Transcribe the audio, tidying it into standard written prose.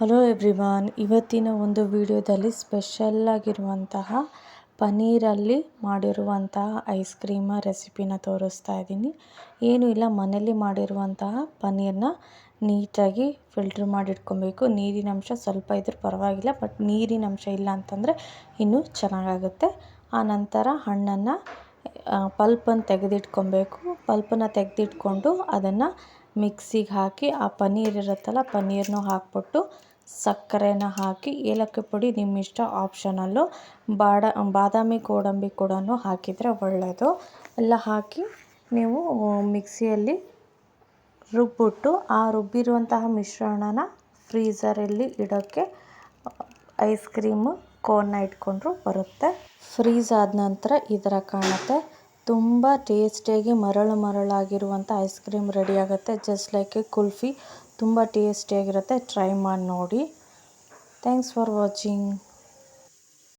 Hello everyone, ಇವತ್ತಿನ ಒಂದು ವಿಡಿಯೋದಲ್ಲಿ ಸ್ಪೆಷಲ್ ಆಗಿರುವಂತಹ ಪನ್ನೀರಲ್ಲಿ ಮಾಡಿರುವಂತಹ ಐಸ್ ಕ್ರೀಮ್ ರೆಸಿಪಿನ ತೋರಿಸ್ತಾ ಇದ್ದೀನಿ. ಏನೂ ಇಲ್ಲ, ಮನೆಯಲ್ಲಿ ಮಾಡಿರುವಂತಹ ಪನ್ನೀರನ್ನ ನೀಟಾಗಿ ಫಿಲ್ಟ್ರ್ ಮಾಡಿಟ್ಕೊಬೇಕು. ನೀರಿನಂಶ ಸ್ವಲ್ಪ ಇದ್ರೂ ಪರವಾಗಿಲ್ಲ, ಬಟ್ ನೀರಿನಂಶ ಇಲ್ಲ ಅಂತಂದರೆ ಇನ್ನೂ ಚೆನ್ನಾಗಾಗುತ್ತೆ. ಆನಂತರ ಹಣ್ಣನ್ನು ಪಲ್ಪನ್ನು ತೆಗೆದಿಟ್ಕೊಬೇಕು. ಪಲ್ಪನ್ನು ತೆಗೆದಿಟ್ಕೊಂಡು ಅದನ್ನು ಮಿಕ್ಸಿಗೆ ಹಾಕಿ ಆ ಪನ್ನೀರ್ ಇರುತ್ತಲ್ಲ, ಪನ್ನೀರನ್ನು ಹಾಕ್ಬಿಟ್ಟು ಸಕ್ಕರೆನ ಹಾಕಿ, ಏಲಕ್ಕಿ ಪುಡಿ ನಿಮ್ಮ ಇಷ್ಟ, ಆಪ್ಷನಲ್ಲು. ಬಾದಾಮಿ ಗೋಡಂಬಿ ಕೂಡ ಹಾಕಿದರೆ ಒಳ್ಳೆಯದು. ಎಲ್ಲ ಹಾಕಿ ನೀವು ಮಿಕ್ಸಿಯಲ್ಲಿ ರುಬ್ಬಿಟ್ಟು ಆ ರುಬ್ಬಿರುವಂತಹ ಮಿಶ್ರಣನ ಫ್ರೀಝರಲ್ಲಿ ಇಡೋಕ್ಕೆ ಐಸ್ ಕ್ರೀಮು ಕೋನ್ನ ಇಟ್ಕೊಂಡ್ರು ಬರುತ್ತೆ. ಫ್ರೀಝ್ ಆದ ನಂತರ ಈ ಥರ ಕಾಣುತ್ತೆ. ತುಂಬ ಟೇಸ್ಟಿಯಾಗಿ ಮರಳಾಗಿರುವಂಥ ಐಸ್ ಕ್ರೀಮ್ ರೆಡಿ ಆಗುತ್ತೆ. Just like A kulfi. ತುಂಬ ಟೇಸ್ಟಿಯಾಗಿರುತ್ತೆ. ಟ್ರೈ ಮಾಡಿ ನೋಡಿ. Thanks for watching.